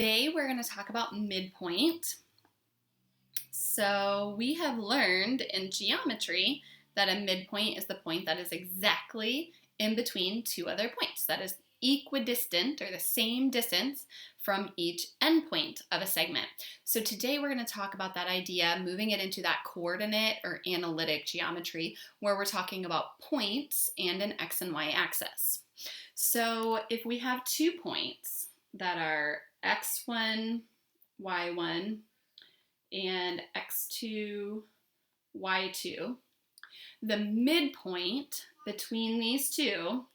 Today we're going to talk about midpoint. So we have learned in geometry that a midpoint is the point that is exactly in between two other points, that is equidistant or the same distance from each endpoint of a segment. So today we're going to talk about that idea, moving it into that coordinate or analytic geometry where we're talking about points and an x and y axis. So if we have 2 points that are x1, y1, and x2, y2, the midpoint between these two,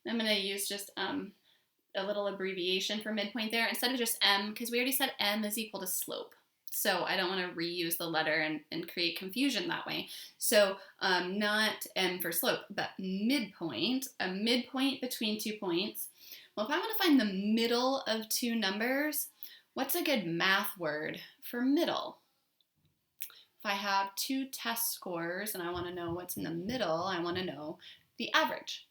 I'm going to use just a little abbreviation for midpoint there instead of just m, because we already said m is equal to slope. So I don't want to reuse the letter and create confusion that way. So not m for slope, but midpoint, a midpoint between 2 points. Well, if I want to find the middle of 2 numbers, what's a good math word for middle? If I have 2 test scores and I want to know what's in the middle, I want to know the average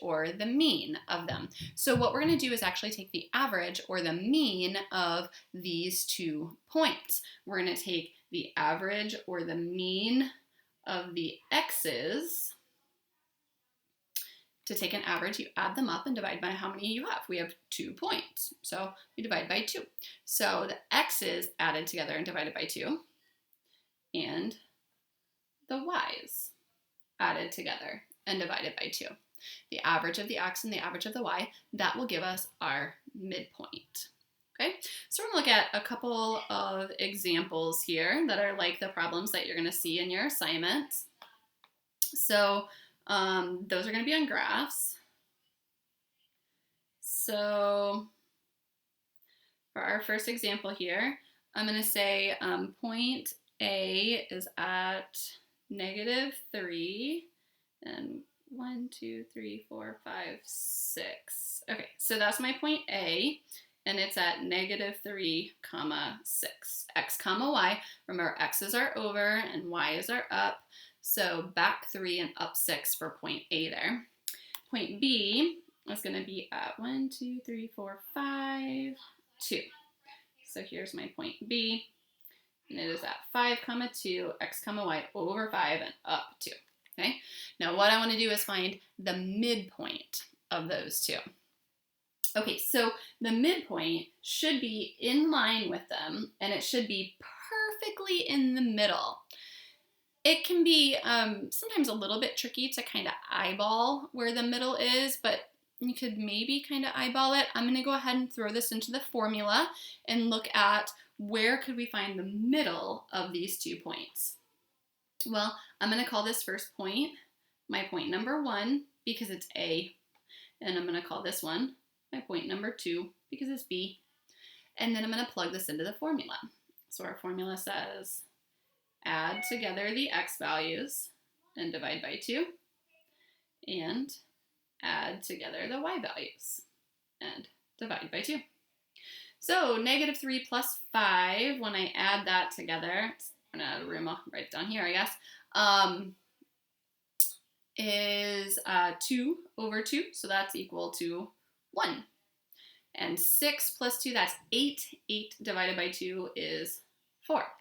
or the mean of them. So what we're going to do is actually take the average or the mean of these 2 points. We're going to take the average or the mean of the x's. To take an average, you add them up and divide by how many you have. We have 2 points, so we divide by 2. So the x's added together and divided by 2, and the y's added together and divided by 2. The average of the x and the average of the y, that will give us our midpoint. Okay, so we're going to look at a couple of examples here that are like the problems that you're going to see in your assignments. So those are going to be on graphs. So for our first example here, I'm going to say point A is at -3 and 1, 2, 3, 4, 5, 6. Okay, so that's my point A, and it's at -3, 6. X, y. Remember, x's are over and y's are up. So back 3 and up 6 for point A there. Point B is going to be at 1, 2, 3, 4, 5, 2. So here's my point B, and it is at 5, 2, x, y over 5 and up 2. Okay. Now what I want to do is find the midpoint of those two. Okay, so the midpoint should be in line with them, and it should be perfectly in the middle. It can be sometimes a little bit tricky to kind of eyeball where the middle is, but you could maybe kind of eyeball it. I'm going to go ahead and throw this into the formula and look at where could we find the middle of these 2 points. Well, I'm going to call this first point my point number 1 because it's A, and I'm going to call this one my point number 2 because it's B, and then I'm going to plug this into the formula. So our formula says add together the x values and divide by 2, and add together the y values and divide by 2. So -3 plus 5, when I add that together, I'm going to room, I'll write it down here, I guess, is 2 over 2, so that's equal to 1. And 6 plus 2, that's 8. 8 divided by 2 is 4.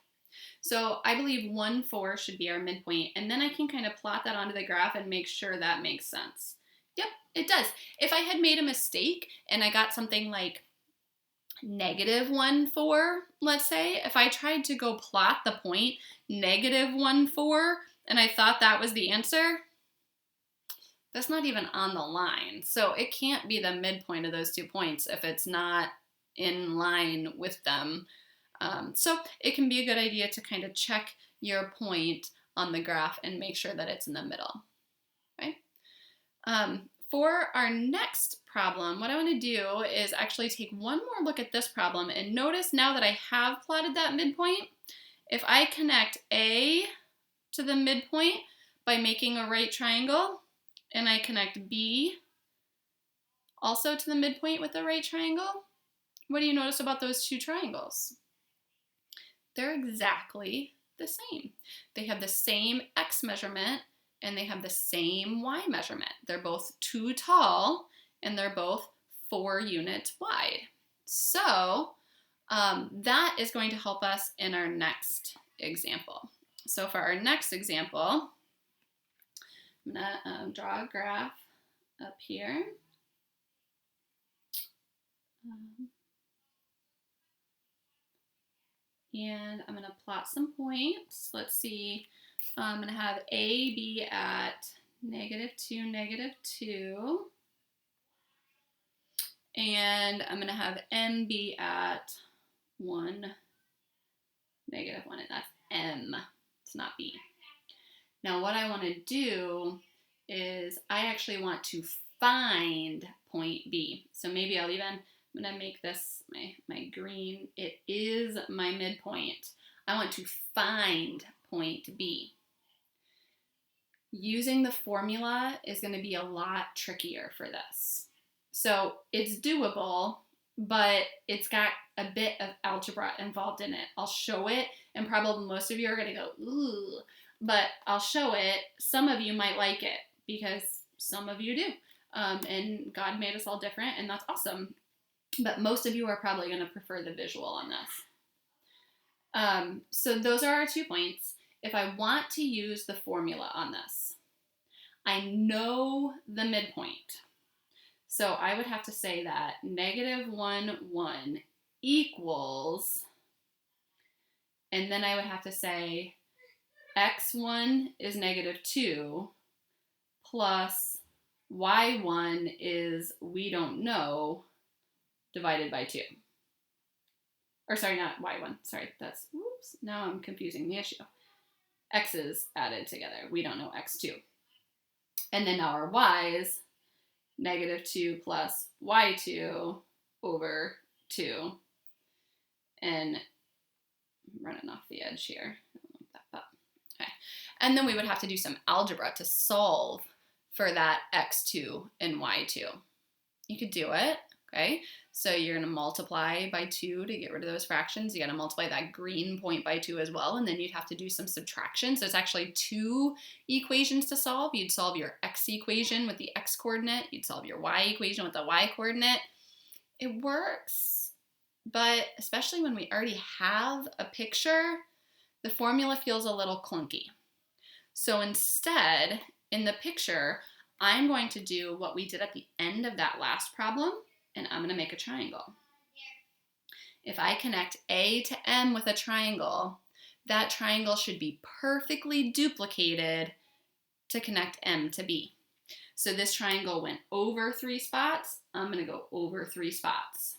So I believe 1, 4 should be our midpoint, and then I can kind of plot that onto the graph and make sure that makes sense. Yep, it does. If I had made a mistake and I got something like -1, 4, let's say, if I tried to go plot the point -1, 4, and I thought that was the answer, that's not even on the line. So it can't be the midpoint of those 2 points if it's not in line with them. So it can be a good idea to kind of check your point on the graph and make sure that it's in the middle. Okay? For our next problem, what I want to do is actually take one more look at this problem and notice now that I have plotted that midpoint, if I connect A to the midpoint by making a right triangle, and I connect B also to the midpoint with a right triangle, what do you notice about those 2 triangles? They're exactly the same. They have the same x measurement and they have the same y measurement. They're both too tall and they're both 4 units wide. So that is going to help us in our next example. So for our next example, I'm going to draw a graph up here. And I'm going to plot some points. Let's see. I'm going to have A be at -2, -2. And I'm going to have M be at 1, -1. And that's M. It's not B. Now what I want to do is I actually want to find point B. So maybe I'm going to make this my green. It is my midpoint. I want to find point B. Using the formula is going to be a lot trickier for this. So it's doable, but it's got a bit of algebra involved in it. I'll show it, and probably most of you are going to go, ooh, but I'll show it. Some of you might like it because some of you do. And God made us all different, and that's awesome. But most of you are probably going to prefer the visual on this. So those are our 2 points. If I want to use the formula on this, I know the midpoint. So I would have to say that -1, 1 equals, and then I would have to say x1 is -2 plus y1 is we don't know divided by 2. Or sorry, not y1. Sorry, that's, whoops, now I'm confusing the issue. X's added together. We don't know x2. And then now our y's, -2 plus y2 over 2. And I'm running off the edge here. I don't like that, but okay. And then we would have to do some algebra to solve for that x2 and y2. You could do it, okay? So you're going to multiply by 2 to get rid of those fractions. You got to multiply that green point by 2 as well, and then you'd have to do some subtraction. So it's actually 2 equations to solve. You'd solve your x equation with the x coordinate. You'd solve your y equation with the y coordinate. It works, but especially when we already have a picture, the formula feels a little clunky. So instead, in the picture, I'm going to do what we did at the end of that last problem, and I'm going to make a triangle. If I connect A to M with a triangle, that triangle should be perfectly duplicated to connect M to B. So this triangle went over 3 spots. I'm going to go over 3 spots.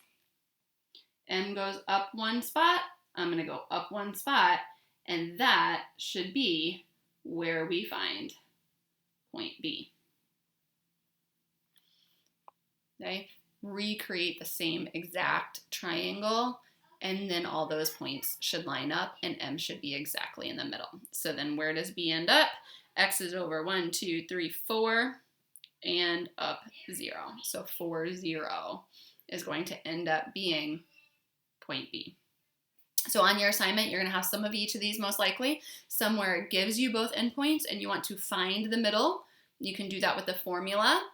M goes up 1 spot. I'm going to go up 1 spot. And that should be where we find point B. Okay? Recreate the same exact triangle, and then all those points should line up, and M should be exactly in the middle. So then where does B end up? X is over 1, 2, 3, 4, and up 0. So 4, 0 is going to end up being point B. So on your assignment, you're going to have some of each of these most likely. Some where it gives you both endpoints and you want to find the middle. You can do that with the formula.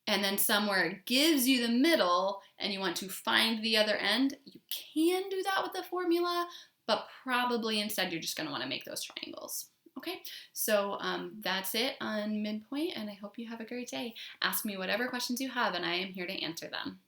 And then somewhere it gives you the middle and you want to find the other end, you can do that with the formula, but probably instead you're just going to want to make those triangles. Okay, so that's it on midpoint, and I hope you have a great day. Ask me whatever questions you have, and I am here to answer them.